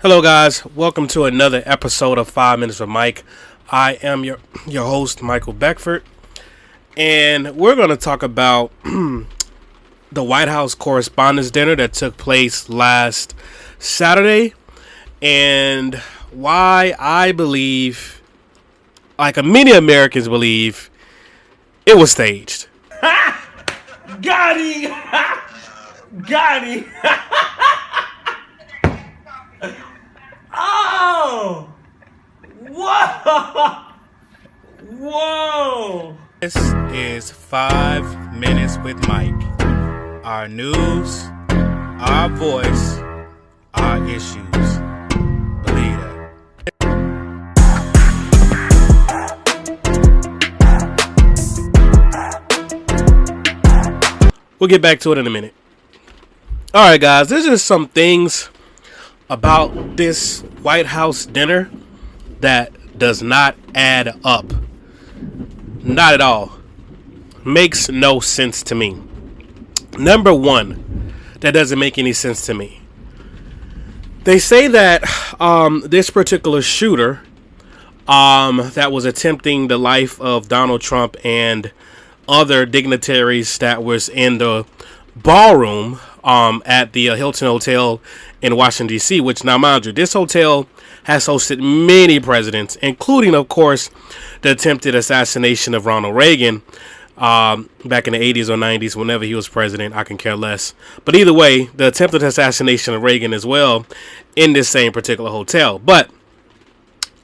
Hello, guys. Welcome to another episode of 5 Minutes with Mike. I am your host, Michael Beckford, and we're going to talk about the White House Correspondence Dinner that took place last Saturday and why I believe, like many Americans believe, it was staged. Got him! Got him! Oh! Whoa! Whoa! This is 5 Minutes with Mike. Our news, our voice, our issues. Believe that. We'll get back to it in a minute. Alright, guys, there's just some things about this White House dinner that does not add up. Not at all. Makes no sense to me. Number one, that doesn't make any sense to me. They say that this particular shooter that was attempting the life of Donald Trump and other dignitaries that was in the ballroom at the Hilton Hotel in Washington, D.C., which, now mind you, this hotel has hosted many presidents, including, of course, the attempted assassination of Ronald Reagan back in the 80s or 90s, whenever he was president. I can care less. But either way, the attempted assassination of Reagan as well in this same particular hotel. But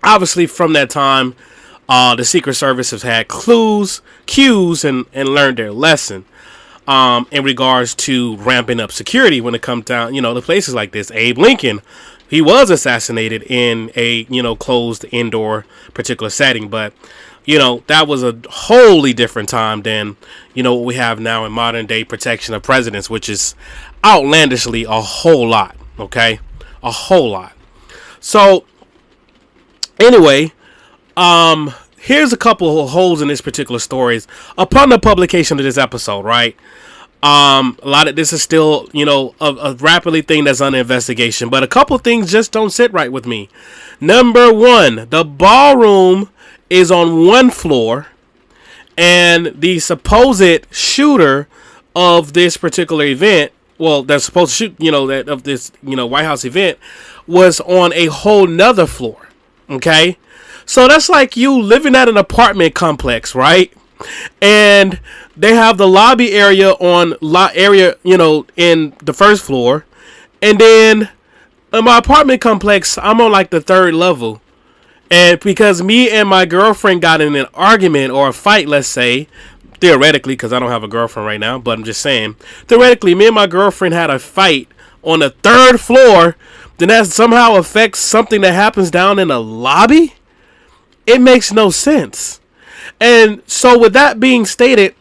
obviously from that time, the Secret Service has had cues, and learned their lesson in regards to ramping up security when it comes down, to places like this. Abe Lincoln, he was assassinated in a, closed indoor particular setting. But, that was a wholly different time than, what we have now in modern day protection of presidents, which is outlandishly a whole lot. Okay. A whole lot. So anyway, here's a couple of holes in this particular stories upon the publication of this episode, right? A lot of this is still, a rapidly thing that's under investigation, but a couple things just don't sit right with me. Number one, the ballroom is on one floor, and the supposed shooter of this particular event, well, that's supposed to shoot, that of this, White House event, was on a whole nother floor. Okay. So that's like you living at an apartment complex, right? And they have the lobby area in the first floor. And then in my apartment complex, I'm on like the third level. And because me and my girlfriend got in an argument or a fight, let's say, theoretically, because I don't have a girlfriend right now, but I'm just saying, theoretically, me and my girlfriend had a fight on the third floor, then that somehow affects something that happens down in the lobby? It makes no sense. And so with that being stated,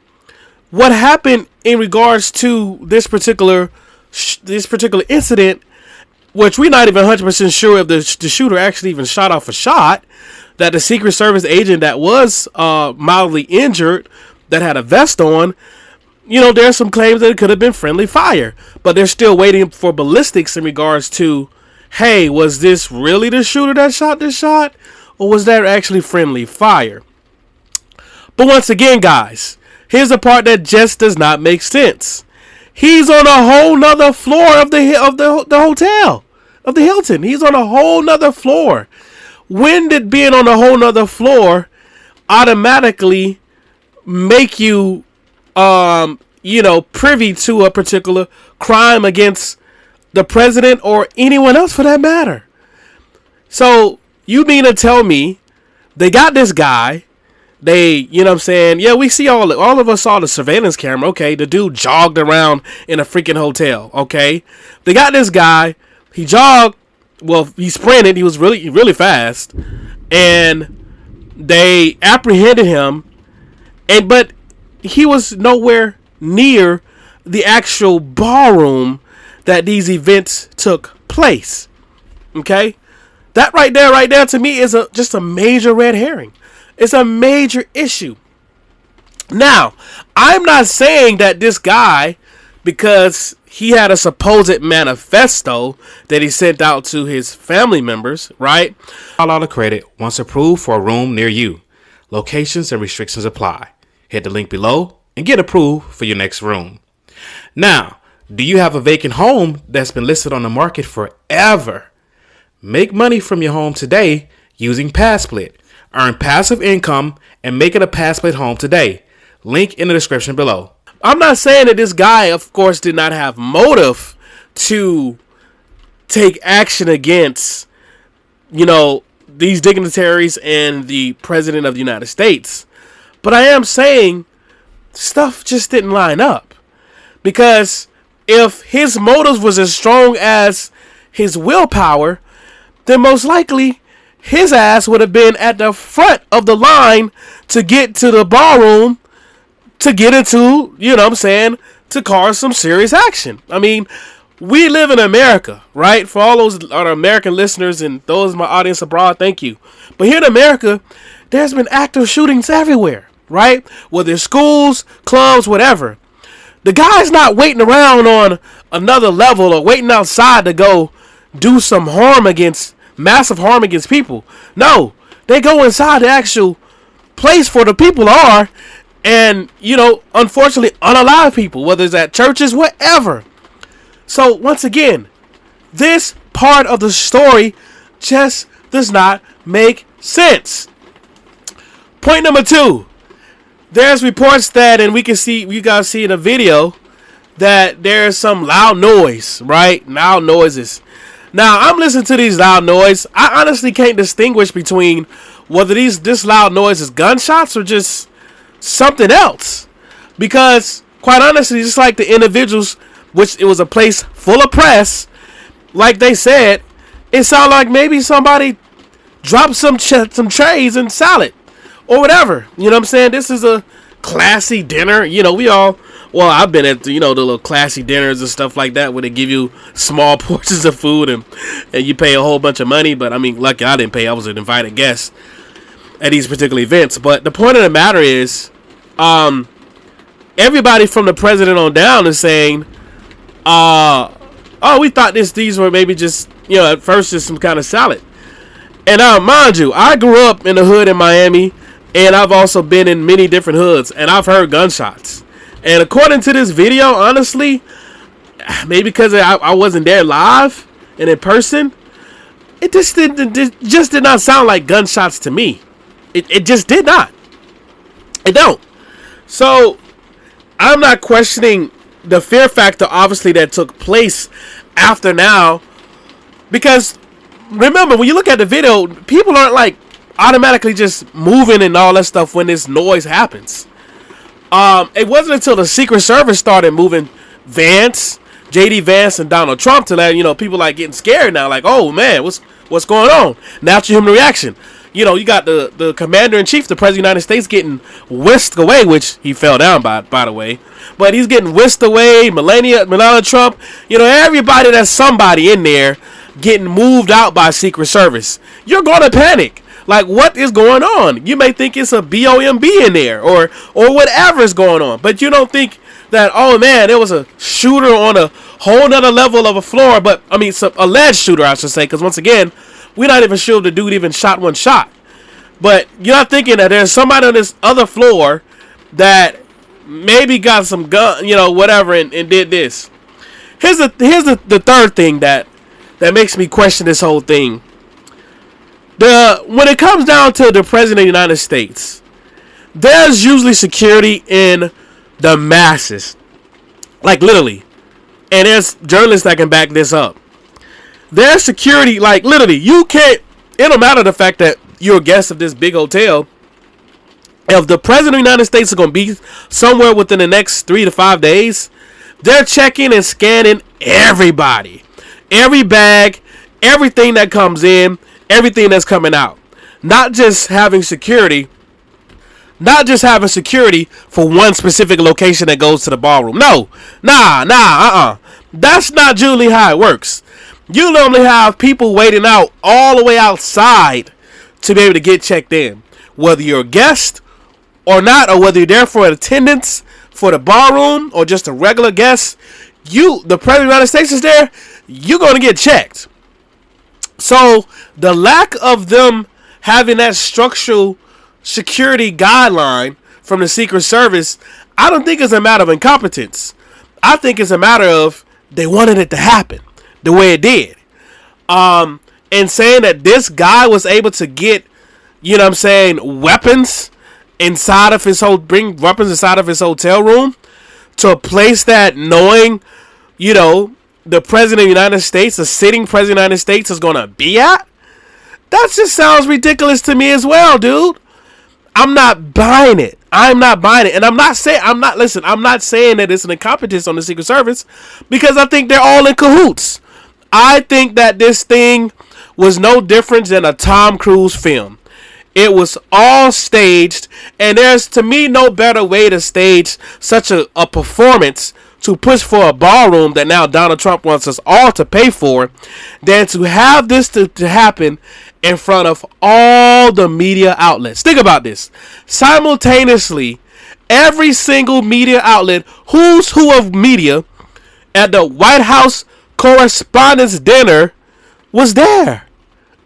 what happened in regards to this particular incident, which we're not even 100% sure if the shooter actually even shot off a shot, that the Secret Service agent that was mildly injured, that had a vest on, there's some claims that it could have been friendly fire. But they're still waiting for ballistics in regards to, hey, was this really the shooter that shot this shot? Or was that actually friendly fire? But once again, guys, here's the part that just does not make sense. He's on a whole nother floor of the hotel, of the Hilton. He's on a whole nother floor. When did being on a whole nother floor automatically make you, privy to a particular crime against the president or anyone else for that matter? So you mean to tell me they got this guy, they, yeah, we see all of us saw the surveillance camera. Okay, the dude jogged around in a freaking hotel. Okay, they got this guy, he jogged, well, he sprinted, he was really, really fast, and they apprehended him, but he was nowhere near the actual ballroom that these events took place. Okay, that right there to me is just a major red herring. It's a major issue. Now, I'm not saying that this guy, because he had a supposed manifesto that he sent out to his family members, right? All out of credit once approved for a room near you. Locations and restrictions apply. Hit the link below and get approved for your next room. Now, do you have a vacant home that's been listed on the market forever? Make money from your home today using PadSplit. Earn passive income and make it a PadSplit home today. Link in the description below. I'm not saying that this guy, of course, did not have motive to take action against, these dignitaries and the president of the United States. But I am saying stuff just didn't line up. Because if his motive was as strong as his willpower, then most likely his ass would have been at the front of the line to get to the ballroom to get into, to cause some serious action. I mean, we live in America, right? For all those our American listeners and those in my audience abroad, thank you. But here in America, there's been active shootings everywhere, right? Whether it's schools, clubs, whatever. The guy's not waiting around on another level or waiting outside to go do some massive harm against people. No, they go inside the actual place where the people are and, unfortunately unalive people, whether it's at churches, whatever. So once again, this part of the story just does not make sense. Point number 2. There's reports that, and you guys see in a video, that there's some loud noise, right? Loud noises. Now, I'm listening to these loud noise. I honestly can't distinguish between whether this loud noise is gunshots or just something else. Because, quite honestly, just like the individuals, which it was a place full of press, like they said, it sounded like maybe somebody dropped some trays and salad or whatever. You know what I'm saying? This is a classy dinner. I've been at the little classy dinners and stuff like that where they give you small portions of food and you pay a whole bunch of money. But I mean, lucky I didn't pay. I was an invited guest at these particular events. But the point of the matter is, everybody from the president on down is saying, we thought these were maybe just, at first just some kind of salad. And mind you, I grew up in the hood in Miami, and I've also been in many different hoods, and I've heard gunshots. And according to this video, honestly, maybe because I wasn't there live and in person, it just did not sound like gunshots to me. It just did not. It don't. So I'm not questioning the fear factor, obviously, that took place after now, because remember, when you look at the video, people aren't like automatically just moving and all that stuff when this noise happens. It wasn't until the Secret Service started moving JD Vance and Donald Trump to let people like getting scared now, like, oh man, what's going on? Natural human reaction. You got the commander in chief, the president of the United States, getting whisked away, which he fell down by the way, but he's getting whisked away. Melania Trump, everybody that's somebody in there getting moved out by Secret Service. You're gonna panic. Like, what is going on? You may think it's a BOMB in there or whatever is going on, but you don't think that, oh man, there was a shooter on a whole nother level of a floor. But I mean, some alleged shooter, I should say, because once again, we're not even sure if the dude even shot one shot. But you're not thinking that there's somebody on this other floor that maybe got some gun, whatever, and did this. Here's the third thing that makes me question this whole thing. When it comes down to the president of the United States, there's usually security in the masses, like literally, and there's journalists that can back this up. There's security, like literally, you can't. It don't matter the fact that you're a guest of this big hotel. If the president of the United States is going to be somewhere within the next 3 to 5 days, they're checking and scanning everybody, every bag, everything that comes in, everything that's coming out. Not just having security for one specific location that goes to the ballroom. No, that's not generally how it works. You normally have people waiting out all the way outside to be able to get checked in, whether you're a guest or not, or whether you're there for attendance for the ballroom or just a regular guest. the president of the United States is there, you're going to get checked. So the lack of them having that structural security guideline from the Secret Service, I don't think it's a matter of incompetence. I think it's a matter of they wanted it to happen the way it did. And saying that this guy was able to get, you know what I'm saying, weapons inside of his bring weapons inside of his hotel room to a place that, knowing, you know, the president of the United States, the sitting president of the United States, is going to be at, that just sounds ridiculous to me as well, dude. I'm not buying it. I'm not buying it. And I'm not saying that it's an incompetence on the Secret Service, because I think they're all in cahoots. I think that this thing was no different than a Tom Cruise film. It was all staged, and there's, to me, no better way to stage such a performance to push for a ballroom that now Donald Trump wants us all to pay for than to have this to happen in front of all the media outlets. Think about this. Simultaneously, every single media outlet, who's who of media, at the White House Correspondence Dinner was there.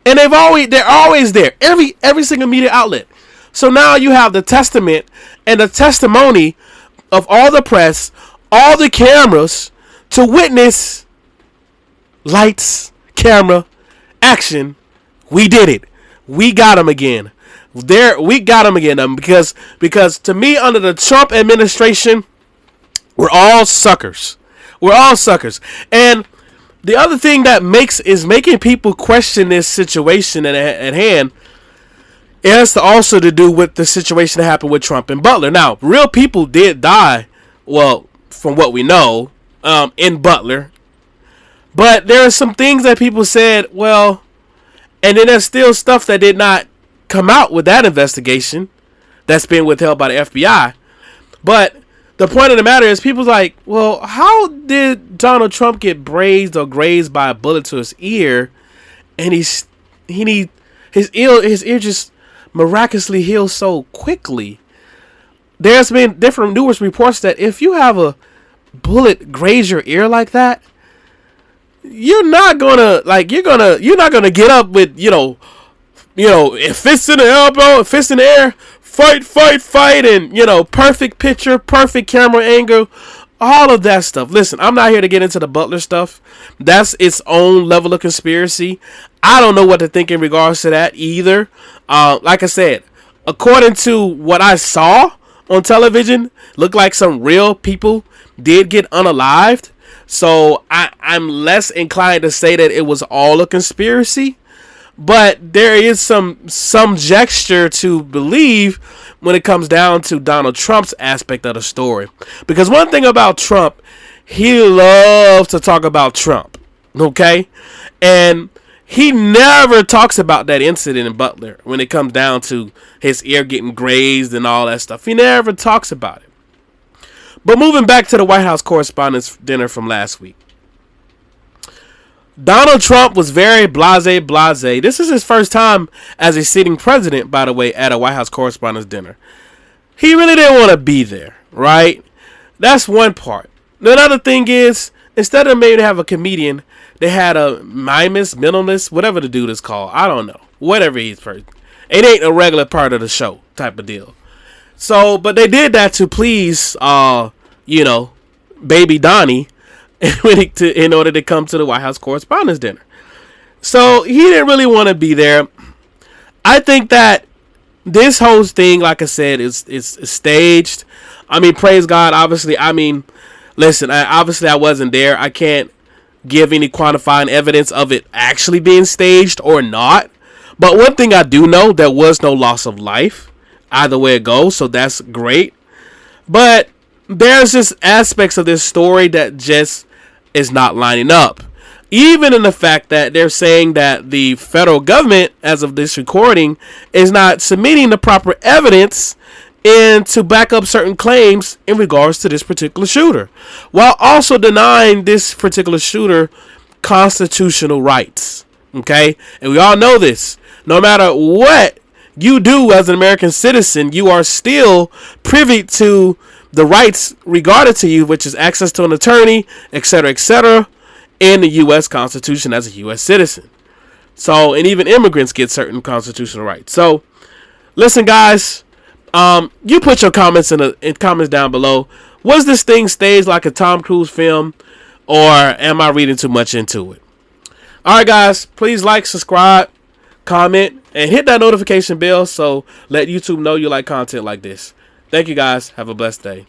And they're always there. Every single media outlet. So now you have the testament and the testimony of all the press, all the cameras, to witness lights, camera, action. We did it. We got him again. We got him again. Because to me, under the Trump administration, we're all suckers. We're all suckers. And the other thing that making people question this situation at hand, it has to also to do with the situation that happened with Trump and Butler. Now, real people did die, well, from what we know, in Butler. But there are some things that people said, well, and then there's still stuff that did not come out with that investigation that's been withheld by the FBI. But the point of the matter is, people's like, well, how did Donald Trump get grazed by a bullet to his ear, and his ear just miraculously healed so quickly? There's been numerous reports that if you have a bullet graze your ear like that, you're not gonna get up with, fists in the elbow, fists in the air, fight, and, perfect picture, perfect camera angle, all of that stuff. Listen, I'm not here to get into the Butler stuff. That's its own level of conspiracy. I don't know what to think in regards to that either. Like I said, according to what I saw on television, looked like some real people did get unalived. So I'm less inclined to say that it was all a conspiracy. But there is some gesture to believe when it comes down to Donald Trump's aspect of the story. Because one thing about Trump, he loves to talk about Trump. Okay? And he never talks about that incident in Butler when it comes down to his ear getting grazed and all that stuff. He never talks about it. But moving back to the White House Correspondence Dinner from last week. Donald Trump was very blase. This is his first time as a sitting president, by the way, at a White House Correspondence Dinner. He really didn't want to be there, right? That's one part. The other thing is, instead of maybe have a comedian, they had a mentalist, whatever the dude is called. I don't know. Whatever he's first. It ain't a regular part of the show type of deal. So, but they did that to please, baby Donnie, in order to come to the White House Correspondence Dinner. So he didn't really want to be there. I think that this whole thing, like I said, is staged. I mean, praise God. Obviously, listen, I wasn't there. I can't give any quantifying evidence of it actually being staged or not. But one thing I do know, there was no loss of life either way it goes. So that's great. But there's just aspects of this story that just is not lining up. Even in the fact that they're saying that the federal government, as of this recording, is not submitting the proper evidence and to back up certain claims in regards to this particular shooter, while also denying this particular shooter constitutional rights. Okay? And we all know this. No matter what you do as an American citizen, you are still privy to the rights regarded to you, which is access to an attorney, etc., in the U.S. Constitution as a U.S. citizen. So, and even immigrants get certain constitutional rights. So, listen, guys, you put your comments in comments down below. Was this thing staged like a Tom Cruise film, or am I reading too much into it? All right, guys, please like, subscribe, comment, and hit that notification bell so let YouTube know you like content like this. Thank you, guys. Have a blessed day.